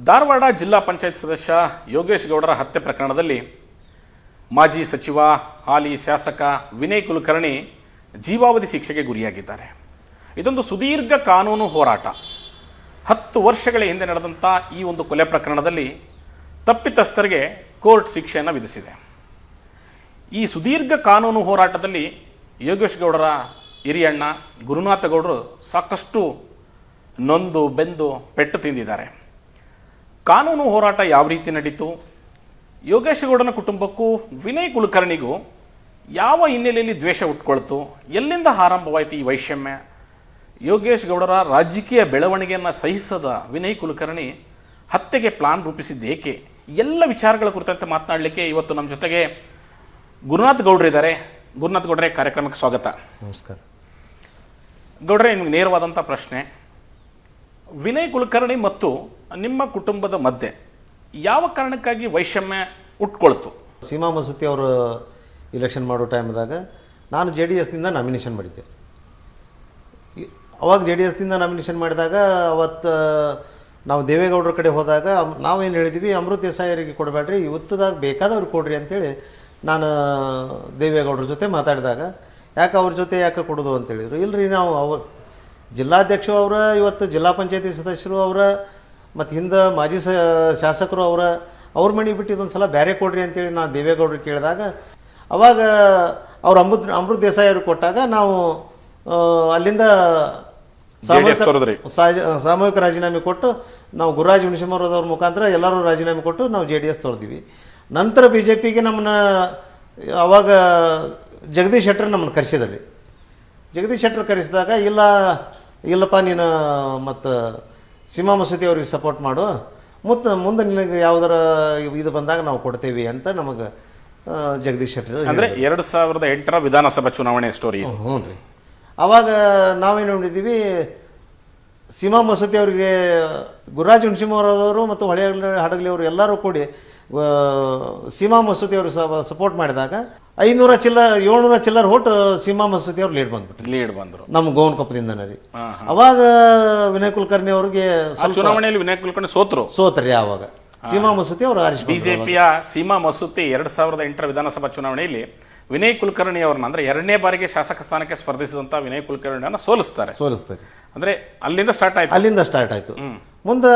ಧಾರವಾಡ ಜಿಲ್ಲಾ ಪಂಚಾಯತ್ ಸದಸ್ಯ ಯೋಗೇಶ್ ಗೌಡರ ಹತ್ಯೆ ಪ್ರಕರಣದಲ್ಲಿ ಮಾಜಿ ಸಚಿವ ಹಾಲಿ ಶಾಸಕ ವಿನಯ್ ಕುಲಕರ್ಣಿ ಜೀವಾವಧಿ ಶಿಕ್ಷೆಗೆ ಗುರಿಯಾಗಿದ್ದಾರೆ. ಇದೊಂದು ಸುದೀರ್ಘ ಕಾನೂನು ಹೋರಾಟ. 10 ವರ್ಷಗಳ ಹಿಂದೆ ನಡೆದಂಥ ಈ ಒಂದು ಕೊಲೆ ಪ್ರಕರಣದಲ್ಲಿ ತಪ್ಪಿತಸ್ಥರಿಗೆ ಕೋರ್ಟ್ ಶಿಕ್ಷೆಯನ್ನು ವಿಧಿಸಿದೆ. ಈ ಸುದೀರ್ಘ ಕಾನೂನು ಹೋರಾಟದಲ್ಲಿ ಯೋಗೇಶ್ ಗೌಡರ ಹಿರಿಯಣ್ಣ ಗುರುನಾಥ ಗೌಡರು ಸಾಕಷ್ಟು ನೊಂದು ಬೆಂದು ಪೆಟ್ಟು ತಿಂದಿದ್ದಾರೆ. ಕಾನೂನು ಹೋರಾಟ ಯಾವ ರೀತಿ ನಡೀತು, ಯೋಗೇಶ್ ಗೌಡನ ಕುಟುಂಬಕ್ಕೂ ವಿನಯ್ ಕುಲಕರ್ಣಿಗೂ ಯಾವ ಹಿನ್ನೆಲೆಯಲ್ಲಿ ದ್ವೇಷ ಹುಟ್ಕೊಳ್ತು, ಎಲ್ಲಿಂದ ಆರಂಭವಾಯಿತು ಈ ವೈಷಮ್ಯ, ಯೋಗೇಶ್ ಗೌಡರ ರಾಜಕೀಯ ಬೆಳವಣಿಗೆಯನ್ನು ಸಹಿಸದ ವಿನಯ್ ಕುಲಕರ್ಣಿ ಹತ್ಯೆಗೆ ಪ್ಲಾನ್ ರೂಪಿಸಿದ್ದೇಕೆ, ಎಲ್ಲ ವಿಚಾರಗಳ ಕುರಿತಂತೆ ಮಾತನಾಡಲಿಕ್ಕೆ ಇವತ್ತು ನಮ್ಮ ಜೊತೆಗೆ ಗುರುನಾಥ್ ಗೌಡ್ರಿದ್ದಾರೆ. ಗುರುನಾಥ್ ಗೌಡ್ರೆ, ಕಾರ್ಯಕ್ರಮಕ್ಕೆ ಸ್ವಾಗತ. ನಮಸ್ಕಾರ. ಗೌಡ್ರೆ, ನಿಮಗೆ ನೇರವಾದಂಥ ಪ್ರಶ್ನೆ, ವಿನಯ್ ಕುಲಕರ್ಣಿ ಮತ್ತು ನಿಮ್ಮ ಕುಟುಂಬದ ಮಧ್ಯೆ ಯಾವ ಕಾರಣಕ್ಕಾಗಿ ವೈಷಮ್ಯ ಉಟ್ಕೊಳ್ತು? ಸೀಮಾ ಮಸೂತಿ ಅವರು ಇಲೆಕ್ಷನ್ ಮಾಡೋ ಟೈಮ್ದಾಗ ನಾನು JDSನಿಂದ ನಾಮಿನೇಷನ್ ಮಾಡಿದ್ದೆ. ಅವಾಗ JDSನಿಂದ ನಾಮಿನೇಷನ್ ಮಾಡಿದಾಗ ಅವತ್ತು ನಾವು ದೇವೇಗೌಡರ ಕಡೆ ಹೋದಾಗ ನಾವೇನು ಹೇಳಿದ್ವಿ, ಅಮೃತ್ ದೇಸಾಯಿಯವರಿಗೆ ಕೊಡಬೇಡ್ರಿ, ಇವತ್ತದಾಗ ಬೇಕಾದವ್ರಿಗೆ ಕೊಡ್ರಿ ಅಂತೇಳಿ ನಾನು ದೇವೇಗೌಡರ ಜೊತೆ ಮಾತಾಡಿದಾಗ, ಯಾಕೆ ಅವ್ರ ಜೊತೆ ಯಾಕೆ ಕೊಡೋದು ಅಂತೇಳಿದರು. ಇಲ್ಲರಿ, ನಾವು ಅವ್ರು ಜಿಲ್ಲಾಧ್ಯಕ್ಷರು ಅವರ, ಇವತ್ತು ಜಿಲ್ಲಾ ಪಂಚಾಯತಿ ಸದಸ್ಯರು ಅವರ, ಮತ್ತು ಹಿಂದೆ ಮಾಜಿ ಶಾಸಕರು ಅವ್ರ ಮನೆ ಬಿಟ್ಟು ಇದೊಂದು ಸಲ ಬೇರೆ ಕೊಡ್ರಿ ಅಂತೇಳಿ ನಾನು ದೇವೇಗೌಡರಿಗೆ ಕೇಳಿದಾಗ, ಅವಾಗ ಅವ್ರು ಅಮೃತ್ ದೇಸಾಯಿ ಅವ್ರಿಗೆ ಕೊಟ್ಟಾಗ ನಾವು ಅಲ್ಲಿಂದ ಸಾಮೂಹಿಕ ರಾಜೀನಾಮೆ ಕೊಟ್ಟು ನಾವು ಗುರುರಾಜ್ ಹುಣಸಿಮರದವ್ರ ಮುಖಾಂತರ ಎಲ್ಲರೂ ರಾಜೀನಾಮೆ ಕೊಟ್ಟು ನಾವು JDS ತೊರೆದಿವಿ. ನಂತರ BJPಗೆ ನಮ್ಮನ್ನ ಅವಾಗ ಜಗದೀಶ್ ಶೆಟ್ಟರ್ ನಮ್ಮನ್ನು ಕರೆಸಿದ್ರಿ. ಜಗದೀಶ್ ಶೆಟ್ಟರ್ ಕರೆಸಿದಾಗ, ಇಲ್ಲಪ್ಪ ನೀನು ಮತ್ತು ಸೀಮಾ ಮಸೂತಿ ಅವ್ರಿಗೆ ಸಪೋರ್ಟ್ ಮಾಡು, ಮುಂದೆ ನಿನಗೆ ಯಾವುದರ ಇದು ಬಂದಾಗ ನಾವು ಕೊಡ್ತೇವೆ ಅಂತ ನಮಗೆ ಜಗದೀಶ್ ಶೆಟ್ಟರ್. ಅಂದರೆ 2008ರ ವಿಧಾನಸಭಾ ಚುನಾವಣೆ ಸ್ಟೋರಿ. ಹ್ಞೂ ರೀ. ಅವಾಗ ನಾವೇನು ನೋಡಿದ್ದೀವಿ, ಸೀಮಾ ಮಸೂತಿ ಅವರಿಗೆ ಗುರುರಾಜ್ ಹುಣಸಿಮರದವರು ಮತ್ತು ಹೊಳೆ ಹಡಗಲಿ ಅವರು ಎಲ್ಲರೂ ಕೂಡಿ ಸೀಮಾ ಮಸೂತಿ ಅವರು ಸಪೋರ್ಟ್ ಮಾಡಿದಾಗ 700 ಚಿಲ್ಲರ್ ಓಟ್ ಸೀಮಾ ಮಸೂತಿ ಅವ್ರು ಲೀಡ್ ಬಂದರು ನಮ್ಮ ಗೋವನ್ ಕೊಪ್ಪದಿಂದನೇ ರೀ. ಅವಾಗ ವಿನಯ್ ಕುಲಕರ್ಣಿ ಅವ್ರಿಗೆ ಚುನಾವಣೆಯಲ್ಲಿ ವಿನಯ್ ಕುಲಕರ್ಣಿ ಸೋತ್ರಿ. ಆವಾಗ ಸೀಮಾ ಮಸೂತಿ ಅವರು ಬಿಜೆಪಿಯ ಸೀಮಾ ಮಸೂತಿ 2008ರ ವಿಧಾನಸಭಾ ಚುನಾವಣೆಯಲ್ಲಿ ವಿನಯ್ ಕುಲಕರ್ಣಿ ಅವ್ರನ್ನ, ಅಂದ್ರೆ 2ನೇ ಬಾರಿಗೆ ಶಾಸಕ ಸ್ಥಾನಕ್ಕೆ ಸ್ಪರ್ಧಿಸಿದಂತ ವಿನಯ್ ಕುಲಕರ್ಣಿಯನ್ನ ಸೋಲಿಸ್ತಾರೆ. ಅಂದ್ರೆ ಅಲ್ಲಿಂದ ಸ್ಟಾರ್ಟ್ ಆಯ್ತು. ಮುಂದೆ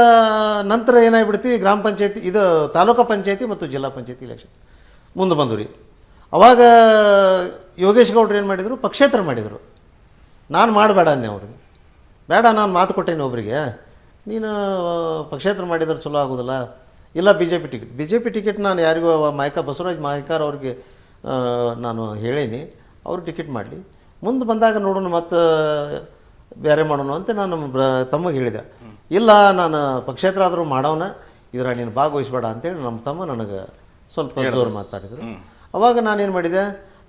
ನಂತರ ಏನಾಗ್ಬಿಡ್ತು, ಗ್ರಾಮ ಪಂಚಾಯತಿ ಇದು ತಾಲೂಕಾ ಪಂಚಾಯತಿ ಮತ್ತು ಜಿಲ್ಲಾ ಪಂಚಾಯತಿ ಇಲೆಕ್ಷನ್ ಮುಂದೆ ಬಂದು ರೀ. ಅವಾಗ ಯೋಗೇಶ್ ಗೌಡ್ರು ಏನು ಮಾಡಿದರು, ಪಕ್ಷೇತರ ಮಾಡಿದರು. ನಾನು ಮಾಡಬೇಡ ಅಂದೆ ಅವ್ರಿಗೆ, ಬೇಡ, ನಾನು ಮಾತು ಕೊಟ್ಟೇನೆ ಒಬ್ಬರಿಗೆ, ನೀನು ಪಕ್ಷೇತರ ಮಾಡಿದ್ರೆ ಚಲೋ ಆಗೋದಿಲ್ಲ, ಇಲ್ಲ BJP ಟಿಕೆಟ್ ನಾನು ಯಾರಿಗೂ ಬಸವರಾಜ್ ಮಾಯ್ಕಾರ್ ಅವ್ರಿಗೆ ನಾನು ಹೇಳೀನಿ, ಅವರು ಟಿಕೆಟ್ ಮಾಡಲಿ, ಮುಂದೆ ಬಂದಾಗ ನೋಡೋಣ ಮತ್ತು ಬೇರೆ ಮಾಡೋಣ ಅಂತ ನಾನು ತಮ್ಮಗೆ ಹೇಳಿದೆ. ಇಲ್ಲ, ನಾನು ಪಕ್ಷೇತರ ಆದರೂ ಮಾಡೋಣ, ಇದ್ರ ನೀನು ಭಾಗವಹಿಸ್ಬೇಡ ಅಂತೇಳಿ ನಮ್ಮ ತಮ್ಮ ನನಗೆ ಸ್ವಲ್ಪ ಜೋರು ಮಾತಾಡಿದರು. ಅವಾಗ ನಾನೇನು ಮಾಡಿದೆ,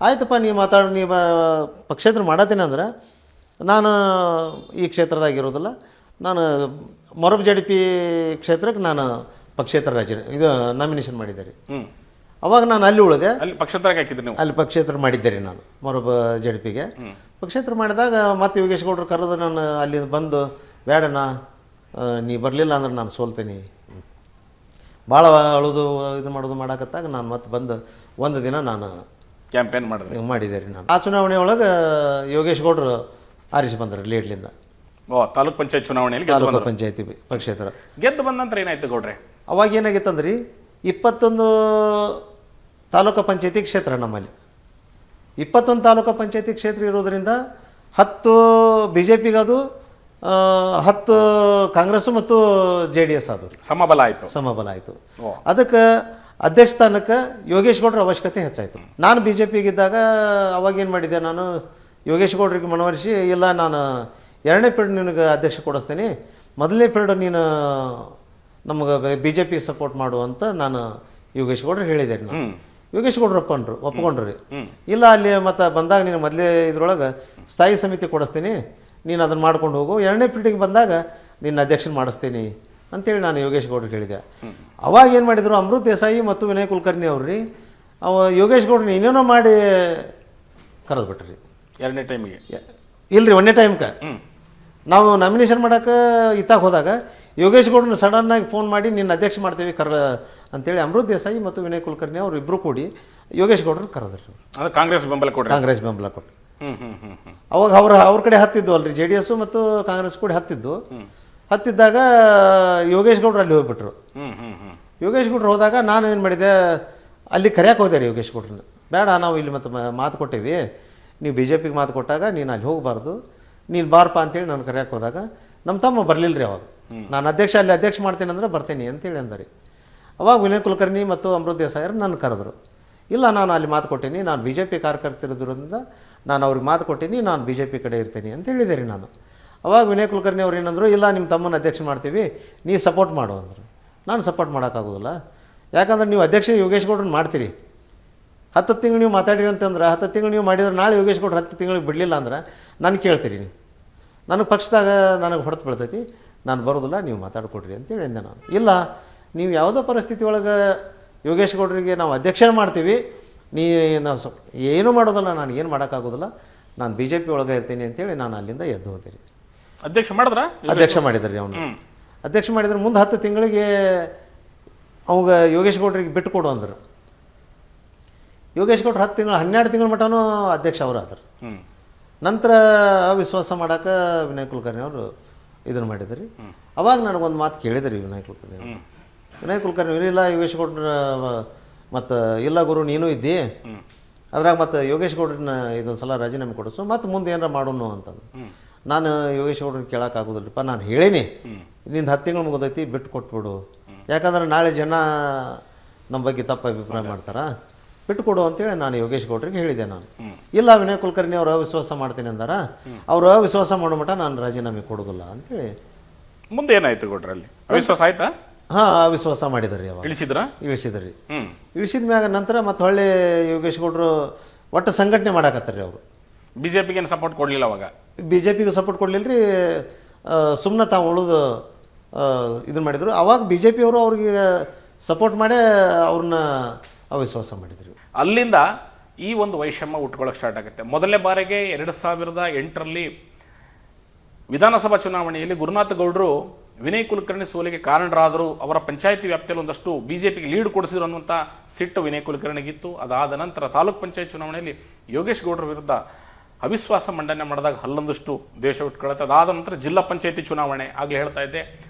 ಆಯ್ತಪ್ಪ, ನೀ ಪಕ್ಷೇತರ ಮಾಡತ್ತೀನಿ ಅಂದ್ರೆ ನಾನು ಈ ಕ್ಷೇತ್ರದಾಗಿರೋದಿಲ್ಲ, ನಾನು ಮೊರಬ್ JDP ಕ್ಷೇತ್ರಕ್ಕೆ ನಾನು ಪಕ್ಷೇತರ ಇದು ನಾಮಿನೇಷನ್ ಮಾಡಿದ್ದೆ ರೀ. ಅವಾಗ ನಾನು ಅಲ್ಲಿ ಉಳಿದೆ, ಅಲ್ಲಿ ಪಕ್ಷೇತರ ಮಾಡಿದ್ದೆ ರೀ. ನಾನು ಮೊರಬ್ JDPಗೆ ಪಕ್ಷೇತರ ಮಾಡಿದಾಗ ಮತ್ತೆ ಯೋಗೇಶ್ ಗೌಡರು ಕರೆದು ನಾನು ಅಲ್ಲಿ ಬಂದು, ಬೇಡಣ್ಣ ನೀ ಬರಲಿಲ್ಲ ಅಂದ್ರೆ ನಾನು ಸೋಲ್ತೀನಿ, ಭಾಳ ಅಳುದು ಇದು ಮಾಡಕತ್ತಾಗ ನಾನು ಮತ್ತೆ ಬಂದು ಒಂದು ದಿನ ನಾನು ಕ್ಯಾಂಪೇನ್ ಮಾಡಿದೆ ರೀ. ನಾನು ಆ ಚುನಾವಣೆ ಒಳಗೆ ಯೋಗೇಶ್ ಗೌಡರು ಆರಿಸಿ ಬಂದರು ಲೀಡ್ಲಿಂದ. ತಾಲೂಕ್ ಪಂಚಾಯತ್ ಚುನಾವಣೆಯಲ್ಲಿ ತಾಲೂಕು ಪಂಚಾಯತಿ ಪಕ್ಷೇತರ ಗೆದ್ದು ಬಂದ ನಂತರ ಏನಾಯ್ತು ಗೌಡ್ರೆ? ಅವಾಗ ಏನಾಗಿತ್ತಂದ್ರಿ, 21 ತಾಲೂಕು ಪಂಚಾಯತಿ ಕ್ಷೇತ್ರ ನಮ್ಮಲ್ಲಿ. 21 ತಾಲೂಕು ಪಂಚಾಯತಿ ಕ್ಷೇತ್ರ ಇರೋದ್ರಿಂದ 10 BJPಗೆ ಅದು, 10 ಕಾಂಗ್ರೆಸ್ ಮತ್ತು JDS ಅದು ಸಮಬಲ ಆಯಿತು. ಅದಕ್ಕೆ ಅಧ್ಯಕ್ಷ ಸ್ಥಾನಕ್ಕೆ ಯೋಗೇಶ್ ಗೌಡ್ರ ಅವಶ್ಯಕತೆ ಹೆಚ್ಚಾಯಿತು. ನಾನು BJPಗಿದ್ದಾಗ ಅವಾಗ ಏನು ಮಾಡಿದ್ದೆ, ನಾನು ಯೋಗೇಶ್ ಗೌಡ್ರಿಗೆ ಮನವರಿಸಿ, ಇಲ್ಲ, ನಾನು 2ನೇ ಪೀರಿಯಡ್ ನಿನಗೆ ಅಧ್ಯಕ್ಷ ಕೊಡಿಸ್ತೀನಿ, ಮೊದಲನೇ ಪೀರಿಯಡ್ ನೀನು ನಮಗೆ BJP ಸಪೋರ್ಟ್ ಮಾಡು ಅಂತ ನಾನು ಯೋಗೇಶ್ ಗೌಡ್ರಿಗೆ ಹೇಳಿದೆ ರೀ. ಯೋಗೇಶ್ ಗೌಡ್ರು ಒಪ್ಕೊಂಡ್ರು ರೀ. ಇಲ್ಲ, ಅಲ್ಲಿ ಮತ್ತು ಬಂದಾಗ ನೀನು ಮೊದಲೇ ಇದ್ರೊಳಗೆ ಸ್ಥಾಯಿ ಸಮಿತಿ ಕೊಡಿಸ್ತೀನಿ, ನೀನು ಅದನ್ನು ಮಾಡ್ಕೊಂಡು ಹೋಗು, 2ನೇ ಪೀರಿಯಡ್ಗೆ ಬಂದಾಗ ನಿನ್ನ ಅಧ್ಯಕ್ಷನ ಮಾಡಿಸ್ತೀನಿ ಅಂತೇಳಿ ನಾನು ಯೋಗೇಶ್ ಗೌಡ್ರಿಗೆ ಹೇಳಿದೆ. ಅವಾಗ ಏನು ಮಾಡಿದರು, ಅಮೃತ್ ದೇಸಾಯಿ ಮತ್ತು ವಿನಯ್ ಕುಲಕರ್ಣಿ ಅವ್ರು ರೀ, ಯೋಗೇಶ್ ಗೌಡ್ರನ್ನ ಏನೇನೋ ಮಾಡಿ ಕರೆದು ಬಿಟ್ರಿ 2ನೇ ಟೈಮಿಗೆ. ಇಲ್ರಿ, 1ನೇ ಟೈಮ್ಗೆ ನಾವು ನಾಮಿನೇಷನ್ ಮಾಡೋಕೆ ಇತ್ತಾಗ ಹೋದಾಗ ಯೋಗೇಶ್ ಗೌಡ್ರನ್ನ ಸಡನ್ನಾಗಿ ಫೋನ್ ಮಾಡಿ ನಿನ್ನ ಅಧ್ಯಕ್ಷ ಮಾಡ್ತೀವಿ ಅಂತೇಳಿ ಅಮೃತ್ ದೇಸಾಯಿ ಮತ್ತು ವಿನಯ್ ಕುಲಕರ್ಣಿ ಅವರು ಇಬ್ಬರು ಕೂಡಿ ಯೋಗೇಶ್ ಗೌಡ್ರನ್ನ ಕರೆದ್ರು. ಅದು ಕಾಂಗ್ರೆಸ್ ಬೆಂಬಲ ಕೊಡ್ರಿ. ಕಾಂಗ್ರೆಸ್ ಬೆಂಬಲ ಕೊಟ್ಟು ಅವಾಗ ಅವ್ರ ಕಡೆ ಹತ್ತಿದ್ದು ಅಲ್ರಿ, JDS ಮತ್ತು ಕಾಂಗ್ರೆಸ್ ಕೂಡ ಹತ್ತಿದ್ದಾಗ ಯೋಗೇಶ್ ಗೌಡ್ರು ಅಲ್ಲಿ ಹೋಗ್ಬಿಟ್ರು. ಯೋಗೇಶ್ ಗೌಡ್ರು ಹೋದಾಗ ನಾನು ಏನು ಮಾಡಿದೆ, ಅಲ್ಲಿ ಕರೆಯಕ್ಕೆ ಹೋದೆ ರೀ ಯೋಗೇಶ್ ಗೌಡ್ರನ್ನ. ಬೇಡ, ನಾವು ಇಲ್ಲಿ ಮತ್ತೆ ಮಾತು ಕೊಟ್ಟೇವಿ, ನೀವು BJPಗೆ ಮಾತು ಕೊಟ್ಟಾಗ ನೀನು ಅಲ್ಲಿ ಹೋಗಬಾರ್ದು, ನೀನು ಬಾರಪ್ಪ ಅಂತೇಳಿ ನಾನು ಕರೆಯಕ್ಕೆ ಹೋದಾಗ ನಮ್ಮ ತಮ್ಮ ಬರಲಿಲ್ಲ ರೀ. ಅವಾಗ ನಾನು ಅಲ್ಲಿ ಅಧ್ಯಕ್ಷ ಮಾಡ್ತೀನಿ ಅಂದ್ರೆ ಬರ್ತೀನಿ ಅಂತೇಳಿ ಅಂದರಿ. ಅವಾಗ ವಿನಯ್ ಕುಲಕರ್ಣಿ ಮತ್ತು ಅಮೃತ್ ದೇಸಾಯರು ನನ್ನ ಕರೆದ್ರು. ಇಲ್ಲ, ನಾನು ಅಲ್ಲಿ ಮಾತು ಕೊಟ್ಟೀನಿ, ನಾನು BJP ಕಾರ್ಯಕರ್ತರಿರೋದ್ರಿಂದ ನಾನು ಅವ್ರಿಗೆ ಮಾತು ಕೊಟ್ಟೀನಿ, ನಾನು BJP ಕಡೆ ಇರ್ತೀನಿ ಅಂತ ಹೇಳಿದೆ ರೀ ನಾನು. ಅವಾಗ ವಿನಯ್ ಕುಲಕರ್ಣಿ ಅವ್ರು ಏನಂದರು, ಇಲ್ಲ ನಿಮ್ಮ ತಮ್ಮನ ಅಧ್ಯಕ್ಷ ಮಾಡ್ತೀವಿ, ನೀ ಸಪೋರ್ಟ್ ಮಾಡು ಅಂದರು. ನಾನು ಸಪೋರ್ಟ್ ಮಾಡೋಕ್ಕಾಗೋದಿಲ್ಲ, ಯಾಕಂದ್ರೆ ನೀವು ಅಧ್ಯಕ್ಷ ಯೋಗೇಶ್ ಗೌಡ್ರನ್ನ ಮಾಡ್ತೀರಿ, 10 ತಿಂಗಳು ನೀವು ಮಾತಾಡಿರಿ ಅಂತಂದ್ರೆ 10 ತಿಂಗಳು ನೀವು ಮಾಡಿದ್ರೆ ನಾಳೆ ಯೋಗೇಶ್ ಗೌಡ್ರು 10 ತಿಂಗಳಿಗೆ ಬಿಡಲಿಲ್ಲ ಅಂದ್ರೆ ನಾನು ಕೇಳ್ತೀರಿ, ನೀವು ನನಗೆ ಪಕ್ಷದಾಗ ನನಗೆ ಹೊಡೆತು ಬೀಳ್ತೈತಿ, ನಾನು ಬರೋದಿಲ್ಲ, ನೀವು ಮಾತಾಡ್ಕೊಡ್ರಿ ಅಂತೇಳಿ ಅಂದೆ ನಾನು. ಇಲ್ಲ, ನೀವು ಯಾವುದೋ ಪರಿಸ್ಥಿತಿ ಒಳಗೆ ಯೋಗೇಶ್ ಗೌಡ್ರಿಗೆ ನಾವು ಅಧ್ಯಕ್ಷ ಮಾಡ್ತೀವಿ, ನಾವು ಏನೂ ಮಾಡೋದಿಲ್ಲ, ನಾನು ಏನು ಮಾಡೋಕ್ಕಾಗೋದಿಲ್ಲ, ನಾನು BJP ಒಳಗೆ ಇರ್ತೀನಿ ಅಂತೇಳಿ ನಾನು ಅಲ್ಲಿಂದ ಎದ್ದು ಹೋದೆ ರೀ. ಅಧ್ಯಕ್ಷ ಮಾಡಿದ್ರು ರೀ ಅವನು. ಅಧ್ಯಕ್ಷ ಮಾಡಿದ್ರೆ ಮುಂದೆ 10 ತಿಂಗಳಿಗೆ ಅವಾಗ ಯೋಗೇಶ್ ಗೌಡ್ರಿಗೆ ಬಿಟ್ಟು ಕೊಡು ಅಂದರು. ಯೋಗೇಶ್ ಗೌಡ್ರು 10 ತಿಂಗಳು 12 ತಿಂಗಳ ಮಟನೂ ಅಧ್ಯಕ್ಷ ಅವರು ಆದರು. ನಂತರ ಅವಿಶ್ವಾಸ ಮಾಡೋಕೆ ವಿನಯ್ ಕುಲಕರ್ಣಿ ಅವರು ಇದನ್ನು ಮಾಡಿದ್ರಿ. ಅವಾಗ ನನಗೊಂದು ಮಾತು ಕೇಳಿದ್ರಿ ವಿನಯ್ ಕುಲಕರ್ಣಿ ಇಲ್ಲ ಯೋಗೇಶ್ ಗೌಡ್ರ ಮತ್ತು ಇಲ್ಲ ಗುರು ನೀನು ಇದ್ದಿ, ಅದ್ರಾಗ ಮತ್ತು ಯೋಗೇಶ್ ಗೌಡ್ರನ್ನ ಇದೊಂದು ಸಲ ರಾಜೀನಾಮೆ ಕೊಡಿಸು, ಮತ್ತು ಮುಂದೆ ಏನಾರ ಮಾಡೋನು ಅಂತಂದು. ನಾನು ಯೋಗೇಶ್ ಗೌಡ್ರನ್ನ ಕೇಳೋಕ್ಕಾಗೋದಿಲ್ಲಪ್ಪ, ನಾನು ಹೇಳೀನಿ ನಿಂದು 10 ತಿಂಗಳು ಮುಗಿದೈತಿ, ಬಿಟ್ಟು ಕೊಟ್ಬಿಡು, ಯಾಕಂದ್ರೆ ನಾಳೆ ಜನ ನಮ್ಮ ಬಗ್ಗೆ ತಪ್ಪು ಅಭಿಪ್ರಾಯ ಮಾಡ್ತಾರೆ, ಬಿಟ್ಟುಕೊಡು ಅಂತೇಳಿ ನಾನು ಯೋಗೇಶ್ ಗೌಡ್ರಿಗೆ ಹೇಳಿದೆ. ನಾನು ಇಲ್ಲ ವಿನಯ್ ಕುಲಕರ್ಣಿ ಅವರು ಅವಿಶ್ವಾಸ ಮಾಡ್ತೀನಿ ಅಂದಾರ, ಅವರು ಅವಿಶ್ವಾಸ ಮಾಡೋ ಮಟ್ಟ ನಾನು ರಾಜೀನಾಮೆ ಕೊಡೋದಿಲ್ಲ ಅಂತೇಳಿ. ಮುಂದೆ ಏನಾಯ್ತು ಗೌಡ್ರಲ್ಲಿ? ಅವಿಶ್ವಾಸ ಆಯ್ತಾ? ಹಾಂ, ಅವಿಶ್ವಾಸ ಮಾಡಿದ್ರಿ. ಅವಾಗ ಇಳಿಸಿದ್ರಿ. ಇಳಿಸಿದ ಮ್ಯಾಗ ನಂತರ ಮತ್ತೆ ಹೊಳ್ಳಿ ಯೋಗೇಶ್ ಗೌಡ್ರು ಒಟ್ಟು ಸಂಘಟನೆ ಮಾಡಾಕತ್ತಾರ ರೀ. ಅವರು BJPಗೆ ಸಪೋರ್ಟ್ ಕೊಡಲಿಲ್ಲ. ಅವಾಗ BJPಗೆ ಸಪೋರ್ಟ್ ಕೊಡಲಿಲ್ಲ ರೀ, ಸುಮ್ಮನೆ ತಾವು ಉಳಿದು ಇದನ್ನು ಮಾಡಿದರು. ಅವಾಗ BJP ಅವರು ಅವ್ರಿಗೆ ಸಪೋರ್ಟ್ ಮಾಡಿ ಅವ್ರನ್ನ ಅವಿಶ್ವಾಸ ಮಾಡಿದ್ರು. ಅಲ್ಲಿಂದ ಈ ಒಂದು ವೈಷಮ್ಯ ಉಟ್ಕೊಳ್ಳೋಕೆ ಸ್ಟಾರ್ಟ್ ಆಗುತ್ತೆ. ಮೊದಲನೇ ಬಾರಿಗೆ 2008ರಲ್ಲಿ ವಿಧಾನಸಭಾ ಚುನಾವಣೆಯಲ್ಲಿ ಗುರುನಾಥ್ ಗೌಡ್ರು ವಿನಯ್ ಕುಲಕರ್ಣಿ ಸೋಲಿಗೆ ಕಾರಣರಾದರು, ಅವರ ಪಂಚಾಯತಿ ವ್ಯಾಪ್ತಿಯಲ್ಲಿ ಒಂದಷ್ಟು BJPಗೆ ಲೀಡ್ ಕೊಡಿಸಿದ್ರು ಅನ್ನುವಂಥ ಸಿಟ್ಟು ವಿನಯ್ ಕುಲಕರ್ಣಿಗಿತ್ತು. ಅದಾದ ನಂತರ ತಾಲೂಕ್ ಪಂಚಾಯತ್ ಚುನಾವಣೆಯಲ್ಲಿ ಯೋಗೇಶ್ ಗೌಡ್ರ ವಿರುದ್ಧ ಅವಿಶ್ವಾಸ ಮಂಡನೆ ಮಾಡಿದಾಗ ಅಲ್ಲೊಂದಷ್ಟು ದೇಶ ಉಟ್ಕೊಳ್ಳುತ್ತೆ. ಅದಾದ ನಂತರ ಜಿಲ್ಲಾ ಪಂಚಾಯತಿ ಚುನಾವಣೆ, ಆಗಲೇ ಹೇಳ್ತಾ ಇದ್ದೆ,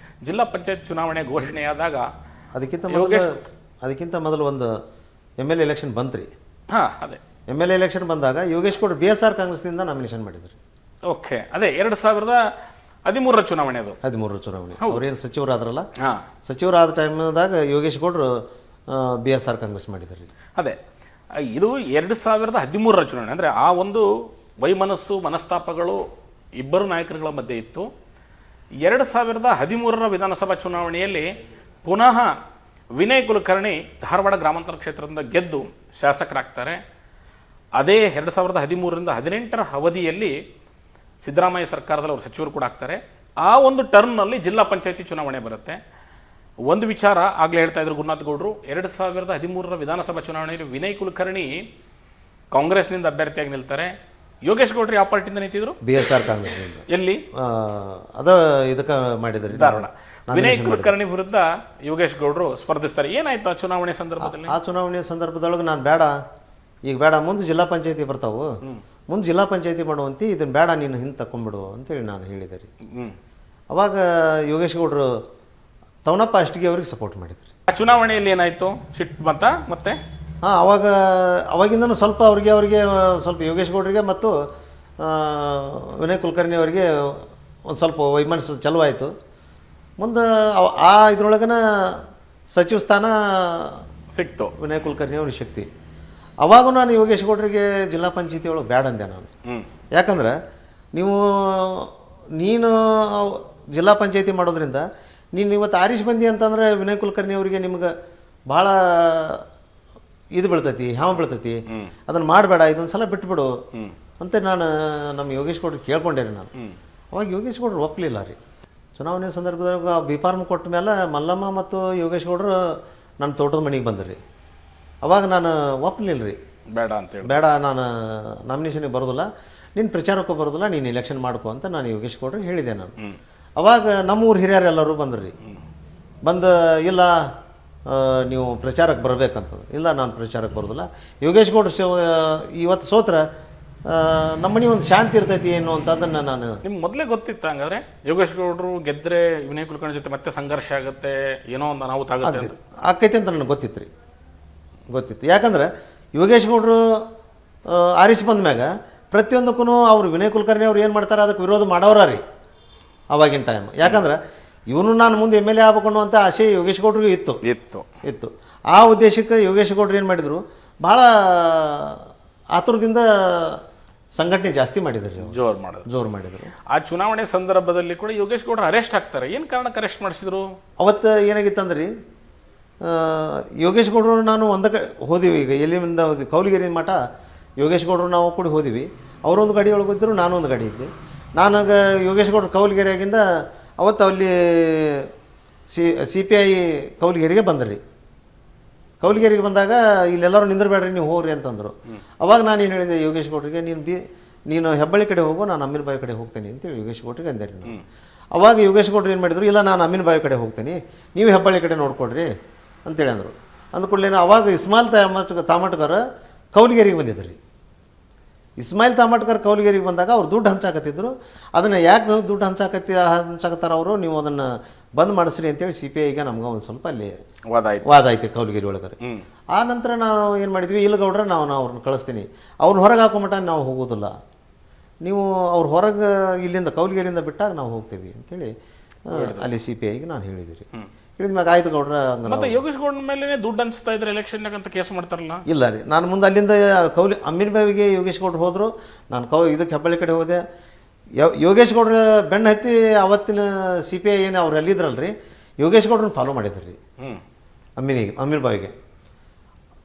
ಜಿಲ್ಲಾ ಪಂಚಾಯತ್ ಚುನಾವಣೆ ಘೋಷಣೆಯಾದಾಗ ಅದಕ್ಕಿಂತ ಮೊದಲು ಒಂದು MLA ಎಲೆಕ್ಷನ್ ಬಂತ್ರಿ. ಅದೇ MLA ಎಲೆಕ್ಷನ್ ಬಂದಾಗ ಯೋಗೇಶ್ ಗೌಡ್ರು BSR ಕಾಂಗ್ರೆಸ್ನಿಂದ ನಾಮಿನೇಷನ್ ಮಾಡಿದ್ರು. ಓಕೆ, ಅದೇ 2013ರ ಚುನಾವಣೆ. ಅದು 13ರ ಚುನಾವಣೆ. ಅವ್ರೇನು ಸಚಿವರಾದ್ರಲ್ಲ, ಸಚಿವರಾದ ಟೈಮ್ದಾಗ ಯೋಗೇಶ್ ಗೌಡ್ರು BSR ಕಾಂಗ್ರೆಸ್ ಮಾಡಿದ್ರಿ. ಅದೇ ಇದು 2013ರ ಚುನಾವಣೆ. ಅಂದರೆ ಆ ಒಂದು ವೈಮನಸ್ಸು ಮನಸ್ತಾಪಗಳು ಇಬ್ಬರು ನಾಯಕರುಗಳ ಮಧ್ಯೆ ಇತ್ತು. 2013ರ ವಿಧಾನಸಭಾ ಚುನಾವಣೆಯಲ್ಲಿ ಪುನಃ ವಿನಯ್ ಕುಲಕರ್ಣಿ ಧಾರವಾಡ ಗ್ರಾಮಾಂತರ ಕ್ಷೇತ್ರದಿಂದ ಗೆದ್ದು ಶಾಸಕರಾಗ್ತಾರೆ. ಅದೇ 2013ರಿಂದ 2018ರ ಅವಧಿಯಲ್ಲಿ ಸಿದ್ದರಾಮಯ್ಯ ಸರ್ಕಾರದಲ್ಲಿ ಅವರು ಸಚಿವರು ಕೂಡ ಆಗ್ತಾರೆ. ಆ ಒಂದು ಟರ್ಮ್ನಲ್ಲಿ ಜಿಲ್ಲಾ ಪಂಚಾಯತಿ ಚುನಾವಣೆ ಬರುತ್ತೆ. ಒಂದು ವಿಚಾರ ಆಗಲೇ ಹೇಳ್ತಾ ಇದ್ರು ಗುರುನಾಥ್ ಗೌಡ್ರು, 2013ರ ವಿಧಾನಸಭಾ ಚುನಾವಣೆಯಲ್ಲಿ ವಿನಯ್ ಕುಲಕರ್ಣಿ ಕಾಂಗ್ರೆಸ್ನಿಂದ ಅಭ್ಯರ್ಥಿಯಾಗಿ ನಿಲ್ತಾರೆ. ಯೋಗೇಶ್ ಗೌಡ್ರು ಯಾವ ಪಾರ್ಟಿಯಿಂದ ನಿಂತಿದ್ರು? BSR ಕಾಂಗ್ರೆಸ್. ಎಲ್ಲಿ? ಅದ ಇದಕ್ಕೆ ಮಾಡಿದ್ರಿ, ಧಾರವಾಡ. ವಿನಯ್ ಕುಲಕರ್ಣಿ ವಿರುದ್ಧ ಯೋಗೇಶ್ ಗೌಡ್ರು ಸ್ಪರ್ಧಿಸ್ತಾರೆ. ಏನಾಯ್ತು ಆ ಚುನಾವಣೆ ಸಂದರ್ಭದಲ್ಲಿ? ಆ ಚುನಾವಣೆ ಸಂದರ್ಭದೊಳಗೆ ನಾನು ಬೇಡ, ಈಗ ಬೇಡ, ಮುಂದೆ ಜಿಲ್ಲಾ ಪಂಚಾಯತಿ ಬರ್ತಾವು, ಮುಂದೆ ಜಿಲ್ಲಾ ಪಂಚಾಯತಿ ಮಾಡುವಂತೆ ಇದನ್ನು ಬೇಡ, ನೀನು ಹಿಂದೆ ತಕೊಂಡ್ಬಿಡು ಅಂತೇಳಿ ನಾನು ಹೇಳಿದೆ ರೀ. ಅವಾಗ ಯೋಗೇಶ್ ಗೌಡ್ರು ತವನಪ್ಪ ಅಷ್ಟಿಗೆ ಅವ್ರಿಗೆ ಸಪೋರ್ಟ್ ಮಾಡಿದ್ರಿ. ಆ ಚುನಾವಣೆಯಲ್ಲಿ ಏನಾಯ್ತು? ಸಿಟ್ಟು ಬಂತ ಮತ್ತೆ? ಹಾಂ, ಅವಾಗಿಂದನೂ ಸ್ವಲ್ಪ ಅವ್ರಿಗೆ ಸ್ವಲ್ಪ ಯೋಗೇಶ್ ಗೌಡ್ರಿಗೆ ಮತ್ತು ವಿನಯ್ ಕುಲಕರ್ಣಿ ಅವರಿಗೆ ಒಂದು ಸ್ವಲ್ಪ ವೈಮನಸ್ಸು ಚಲುವಾಯಿತು. ಮುಂದೆ ಇದ್ರೊಳಗನ ಸಚಿವ ಸ್ಥಾನ ಸಿಕ್ತು ವಿನಯ್ ಕುಲಕರ್ಣಿ ಅವ್ರಿಗೆ ಶಕ್ತಿ. ಅವಾಗೂ ನಾನು ಯೋಗೇಶ್ ಗೌಡ್ರಿಗೆ ಜಿಲ್ಲಾ ಪಂಚಾಯತಿ ಒಳಗೆ ಬ್ಯಾಡ ಅಂದೆ ನಾನು. ಯಾಕಂದ್ರೆ ನೀನು ಜಿಲ್ಲಾ ಪಂಚಾಯತಿ ಮಾಡೋದ್ರಿಂದ ನೀನು ಇವತ್ತು ಆರಿಸಿ ಬಂದಿ ಅಂತಂದ್ರೆ ವಿನಯ್ ಕುಲಕರ್ಣಿ ಅವರಿಗೆ ನಿಮ್ಗೆ ಭಾಳ ಇದು ಬೀಳ್ತೈತಿ, ಹ್ಯಾವ ಬೀಳ್ತೈತಿ, ಅದನ್ನು ಮಾಡಬೇಡ, ಇದೊಂದು ಸಲ ಬಿಟ್ಬಿಡು ಅಂತ ನಾನು ನಮ್ಮ ಯೋಗೇಶ್ ಗೌಡ್ರಿಗೆ ಕೇಳ್ಕೊಂಡೆ ರೀ ನಾನು. ಅವಾಗ ಯೋಗೇಶ್ ಗೌಡ್ರು ಒಪ್ಪಲಿಲ್ಲ ರೀ. ಚುನಾವಣೆ ಸಂದರ್ಭದಾಗ ಬಿಫಾರ್ಮ್ ಕೊಟ್ಟ ಮೇಲೆ ಮಲ್ಲಮ್ಮ ಮತ್ತು ಯೋಗೇಶ್ ಗೌಡ್ರು ನನ್ನ ತೋಟದ ಮನೆಗೆ ಬಂದ್ರಿ. ಅವಾಗ ನಾನು ಒಪ್ಪಲಿಲ್ಲ ರೀ, ಬೇಡ ಅಂತೇಳಿ, ಬೇಡ ನಾನು ನಾಮಿನೇಷನ್ಗೆ ಬರೋದಿಲ್ಲ, ನೀನು ಪ್ರಚಾರಕ್ಕೂ ಬರೋದಿಲ್ಲ, ನೀನು ಎಲೆಕ್ಷನ್ ಮಾಡ್ಕೊ ಅಂತ ನಾನು ಯೋಗೇಶ್ ಗೌಡ್ರಿಗೆ ಹೇಳಿದೆ ನಾನು. ಅವಾಗ ನಮ್ಮೂರು ಹಿರಿಯರೆಲ್ಲರೂ ಬಂದ್ರಿ. ಬಂದು ಇಲ್ಲ ನೀವು ಪ್ರಚಾರಕ್ಕೆ ಬರಬೇಕಂತಂದು. ಇಲ್ಲ ನಾನು ಪ್ರಚಾರಕ್ಕೆ ಬರೋದಿಲ್ಲ, ಯೋಗೇಶ್ ಗೌಡ್ರು ಇವತ್ತು ಸೋತ್ರ ನಮ್ಮನೆ ಒಂದು ಶಾಂತಿ ಇರ್ತೈತಿ ಏನು ಅಂತದನ್ನು ನಾನು. ನಿಮ್ಗೆ ಮೊದಲೇ ಗೊತ್ತಿತ್ತು ಹಂಗಾದ್ರೆ ಯೋಗೇಶ್ ಗೌಡರು ಗೆದ್ದರೆ ವಿನಯ್ ಕುಲಕರ್ಣಿ ಜೊತೆ ಮತ್ತೆ ಸಂಘರ್ಷ ಆಗುತ್ತೆ, ಏನೋ ಒಂದು ಅನಾಹುತ ಆಗುತ್ತೆ ಆಕೈತಿ ಅಂತ ನನಗೆ ಗೊತ್ತಿತ್ತು ರೀ, ಗೊತ್ತಿತ್ತು. ಯಾಕಂದ್ರೆ ಯೋಗೇಶ್ ಗೌಡರು ಆರಿಸಿ ಬಂದ ಮ್ಯಾಗ ಪ್ರತಿಯೊಂದಕ್ಕೂ ಅವ್ರು ವಿನಯ್ ಕುಲಕರ್ಣಿ ಅವ್ರು ಏನು ಮಾಡ್ತಾರೆ ಅದಕ್ಕೆ ವಿರೋಧ ಮಾಡೋರ ರೀ ಅವಾಗಿನ ಟೈಮ್. ಯಾಕಂದ್ರೆ ಇವನು ನಾನು ಮುಂದೆ ಎಮ್ ಎಲ್ ಎ ಆಗ್ಬೇಕು ಅನ್ನುವಂಥ ಆಸೆ ಯೋಗೇಶ್ ಗೌಡ್ರಿಗೂ ಇತ್ತು. ಆ ಉದ್ದೇಶಕ್ಕೆ ಯೋಗೇಶ್ ಗೌಡ್ರು ಏನು ಮಾಡಿದರು, ಭಾಳ ಆತುರದಿಂದ ಸಂಘಟನೆ ಜಾಸ್ತಿ ಮಾಡಿದ್ರು, ಜೋರು ಮಾಡಿದರು. ಆ ಚುನಾವಣೆ ಸಂದರ್ಭದಲ್ಲಿ ಕೂಡ ಯೋಗೇಶ್ ಗೌಡ್ರು ಅರೆಸ್ಟ್ ಆಗ್ತಾರೆ. ಏನು ಕಾರಣಕ್ಕೆ ಅರೆಸ್ಟ್ ಮಾಡಿಸಿದ್ರು? ಅವತ್ತು ಏನಾಗಿತ್ತಂದ್ರಿ, ಯೋಗೇಶ್ ಗೌಡರು ನಾನು ಹೋದಿವಿ, ಈಗ ಎಲ್ಲಿಂದ ಹೋದ್ವಿ ಕೌಲಿಗೆರೆ ಮಠ ಯೋಗೇಶ್ ಗೌಡರು ನಾವು ಕೂಡ ಹೋದಿವಿ. ಅವರೊಂದು ಗಾಡಿ ಒಳಗೆ ಹೋದ್ರು, ನಾನು ಒಂದು ಗಾಡಿ ಇದ್ದೆ. ನಾನಾಗ ಯೋಗೇಶ್ ಗೌಡರು ಕೌಲಿಗೆರೆಯಾಗಿಂದ ಅವತ್ತು ಅಲ್ಲಿ CPI ಕೌಲಿಗೆರೆಗೆ ಬಂದ್ರಿ. ಕೌಲಿಗೆರೆಗೆ ಬಂದಾಗ ಇಲ್ಲೆಲ್ಲರೂ ನಿಂದಿರಬೇಡ್ರಿ ನೀವು ಹೋಗ್ರಿ ಅಂತಂದರು. ಅವಾಗ ನಾನು ಏನು ಹೇಳಿದೆ ಯೋಗೇಶ್ ಗೌಡ್ರಿಗೆ, ನೀನು ಹೆಬ್ಬಳ್ಳಿ ಕಡೆ ಹೋಗು, ನಾನು ಅಮೀನ್ಬಾಯಿ ಕಡೆ ಹೋಗ್ತೇನೆ ಅಂತೇಳಿ ಯೋಗೇಶ್ ಗೌಡ್ರಿಗೆ ಅಂದೆ ರೀ ನಾನು. ಅವಾಗ ಯೋಗೇಶ್ ಗೌಡ್ರು ಏನು ಮಾಡಿದ್ರು, ಇಲ್ಲ ನಾನು ಅಮೀನ್ಬಾಯಿ ಕಡೆ ಹೋಗ್ತೀನಿ, ನೀವು ಹೆಬ್ಬಳ್ಳಿ ಕಡೆ ನೋಡ್ಕೊಡ್ರಿ ಅಂತೇಳಿ ಅಂದರು. ಅಂದ್ಕೊಳ್ಳೇನು ಅವಾಗ ಇಸ್ಮಾಯಿಲ್ ತಾಮಟ್ಕರ್ ಕೌಲಿಗೆರೆಗೆ ಬಂದಿದ್ದರು ರೀ. ಇಸ್ಮಾಯಿಲ್ ತಾಮಟ್ಕರ್ ಕೌಲಿಗೆರೆಗೆ ಬಂದಾಗ ಅವ್ರು ದುಡ್ಡು ಹಂಚಾಕತ್ತಿದ್ರು. ಅದನ್ನು ಯಾಕೆ ದುಡ್ಡು ಹಂಚಾಕತ್ತಾರ ಅವರು, ನೀವು ಅದನ್ನು ಬಂದ್ ಮಾಡಿಸ್ರಿ ಅಂತೇಳಿ CPIಗೆ ನಮ್ಗೆ ಒಂದು ಸ್ವಲ್ಪ ಅಲ್ಲಿ ವಾದ ಐತೆ ಕೌಲಿಗೆರೆ ಒಳಗರೆ. ಆ ನಂತರ ನಾವು ಏನು ಮಾಡಿದ್ವಿ, ಇಲ್ಲ ಗೌಡ್ರ ನಾನು ಅವ್ರನ್ನ ಕಳಿಸ್ತೀನಿ, ಅವ್ರನ್ನ ಹೊರಗೆ ಹಾಕೊಂಬಿಟ್ಟ ನಾವು ಹೋಗೋದಿಲ್ಲ, ನೀವು ಅವ್ರ ಹೊರಗೆ ಇಲ್ಲಿಂದ ಕೌಲಿಗೆರೆಯಿಂದ ಬಿಟ್ಟಾಗ ನಾವು ಹೋಗ್ತೀವಿ ಅಂತೇಳಿ ಅಲ್ಲಿ CPIಗೆ ನಾನು ಹೇಳಿದ್ರಿ. ಹೇಳಿದ್ಮ್ಯಾಗ ಆಯ್ತು ಗೌಡ್ರ. ಮತ್ತೆ ಯೋಗೇಶ್ ಗೌಡ್ರ ಮೇಲೆ ದುಡ್ಡು ಹಂಚ್ತಾ ಇದ್ರೆ ಎಲೆಕ್ಷನ್ ಅಂತ ಕೇಸ್ ಮಾಡ್ತಾರಲ್ಲ? ಇಲ್ಲ ರೀ, ನಾನು ಮುಂದೆ ಅಲ್ಲಿಂದ ಅಮೀನ್ಬಾವಿಗೆ ಯೋಗೇಶ್ ಗೌಡ್ರು ಹೋದರು, ನಾನು ಇದಕ್ಕೆ ಹೆಬ್ಬಳ್ಳಿ ಕಡೆ ಹೋದೆ. ಯೋಗೇಶ್ ಗೌಡ್ರ ಬೆನ್ನು ಹತ್ತಿ ಅವತ್ತಿನ CPI ಏನು ಅವ್ರು ಅಲ್ಲಿದ್ರಲ್ರಿ, ಯೋಗೇಶ್ ಗೌಡ್ರನ್ನ ಫಾಲೋ ಮಾಡಿದ್ರು ರೀ ಅಮೀನ್ಬಾವಿಗೆ.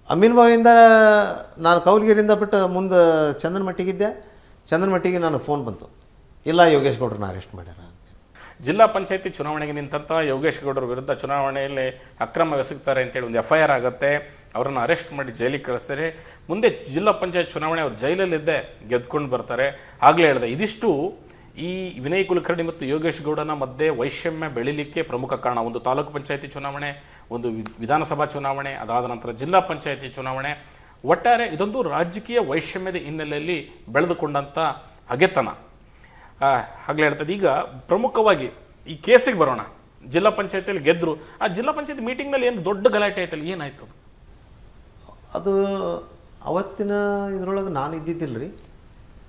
ಅಮೀನ್ಬಾವಿಯಿಂದ ನಾನು ಕೌಲಿಗೆರೆಯಿಂದ ಬಿಟ್ಟು ಮುಂದೆ ಚಂದನಮಟ್ಟಿಗಿದ್ದೆ. ಚಂದನಮಟ್ಟಿಗೆ ನಾನು ಫೋನ್ ಬಂತು, ಇಲ್ಲ ಯೋಗೇಶ್ ಗೌಡ್ರನ್ನ ಅರೆಸ್ಟ್ ಮಾಡ್ಯಾರ. ಜಿಲ್ಲಾ ಪಂಚಾಯತಿ ಚುನಾವಣೆಗೆ ನಿಂತಹ ಯೋಗೇಶ್ ಗೌಡರ ವಿರುದ್ಧ ಚುನಾವಣೆಯಲ್ಲಿ ಅಕ್ರಮ ಎಸಗ್ತಾರೆ ಅಂತೇಳಿ ಒಂದು FIR ಆಗುತ್ತೆ, ಅವರನ್ನು ಅರೆಸ್ಟ್ ಮಾಡಿ ಜೈಲಿಗೆ ಕಳಿಸ್ತಾರೆ. ಮುಂದೆ ಜಿಲ್ಲಾ ಪಂಚಾಯತ್ ಚುನಾವಣೆ ಅವ್ರು ಜೈಲಲ್ಲಿದ್ದೇ ಗೆದ್ಕೊಂಡು ಬರ್ತಾರೆ. ಆಗಲೇ ಹೇಳಿದೆ, ಇದಿಷ್ಟು ಈ ವಿನಯ್ ಕುಲಕರ್ಣಿ ಮತ್ತು ಯೋಗೇಶ್ ಗೌಡನ ಮಧ್ಯೆ ವೈಷಮ್ಯ ಬೆಳಿಲಿಕ್ಕೆ ಪ್ರಮುಖ ಕಾರಣ. ಒಂದು ತಾಲೂಕು ಪಂಚಾಯತಿ ಚುನಾವಣೆ, ಒಂದು ವಿಧಾನಸಭಾ ಚುನಾವಣೆ, ಅದಾದ ನಂತರ ಜಿಲ್ಲಾ ಪಂಚಾಯತಿ ಚುನಾವಣೆ. ಒಟ್ಟಾರೆ ಇದೊಂದು ರಾಜಕೀಯ ವೈಷಮ್ಯದ ಹಿನ್ನೆಲೆಯಲ್ಲಿ ಬೆಳೆದುಕೊಂಡಂಥ ಹಗೆತನ ಆಗಲೇ ಹೇಳ್ತದೆ. ಈಗ ಪ್ರಮುಖವಾಗಿ ಈ ಕೇಸಿಗೆ ಬರೋಣ. ಜಿಲ್ಲಾ ಪಂಚಾಯತಿಯಲ್ಲಿ ಗೆದ್ದರು, ಆ ಜಿಲ್ಲಾ ಪಂಚಾಯತಿ ಮೀಟಿಂಗ್ನಲ್ಲಿ ಏನು ದೊಡ್ಡ ಗಲಾಟೆ ಆಯ್ತಲ್ಲ, ಏನಾಯ್ತು ಅದು? ಅವತ್ತಿನ ಇದ್ರೊಳಗೆ ನಾನು ಇದ್ದಿದ್ದಿಲ್ಲ ರೀ,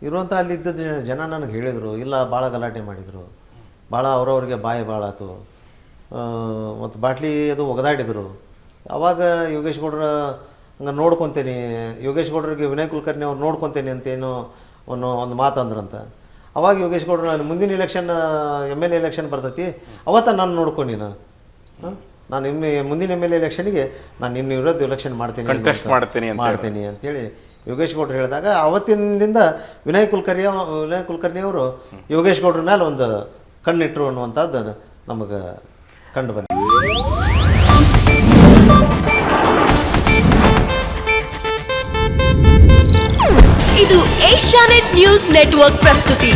ಇರುವಂಥ ಅಲ್ಲಿದ್ದ ಜನ ನನಗೆ ಹೇಳಿದರು, ಇಲ್ಲ ಭಾಳ ಗಲಾಟೆ ಮಾಡಿದರು, ಭಾಳ ಅವ್ರವ್ರಿಗೆ ಬಾಯಿ ಭಾಳ ಆಯ್ತು, ಮತ್ತು ಬಾಟ್ಲಿ ಅದು ಒಗದಾಡಿದರು. ಆವಾಗ ಯೋಗೇಶ್ ಗೌಡ್ರ ಹಂಗೆ ನೋಡ್ಕೊತೇನೆ, ಯೋಗೇಶ್ ಗೌಡ್ರಿಗೆ ವಿನಯ್ ಕುಲಕರ್ಣಿ ಅವ್ರು ನೋಡ್ಕೊತೇನೆ ಅಂತೇನೋ ಒಂದು ಮಾತು ಅಂದ್ರಂತ. ಅವಾಗ ಯೋಗೇಶ್ ಗೌಡ್ರು ನಾನು ಮುಂದಿನ ಎಲೆಕ್ಷನ್ MLA ಎಲೆಕ್ಷನ್ ಬರ್ತೈತಿ, ಅವತ್ತ ನಾನು ನೋಡ್ಕೊ ನೀನು, ನಾನು ಮುಂದಿನ MLA ಎಲೆಕ್ಷನ್ಗೆ ನಾನು ನಿನ್ನ ವಿರುದ್ಧ ಎಲೆಕ್ಷನ್ ಮಾಡ್ತೀನಿ ಅಂತೇಳಿ ಯೋಗೇಶ್ ಗೌಡ್ರು ಹೇಳಿದಾಗ ಅವತ್ತಿನಿಂದ ವಿನಯ್ ಕುಲಕರ್ಣಿ ಅವರು ಯೋಗೇಶ್ ಗೌಡ್ರ ಮೇಲೆ ಒಂದು ಕಣ್ಣಿಟ್ರು ಅನ್ನುವಂಥದ್ದು ನಮಗೆ ಕಂಡು ಬಂದಿದೆ. ಇದು ಏಷ್ಯಾನೆಟ್ ನ್ಯೂಸ್ ನೆಟ್ವರ್ಕ್ ಪ್ರಸ್ತುತಿ.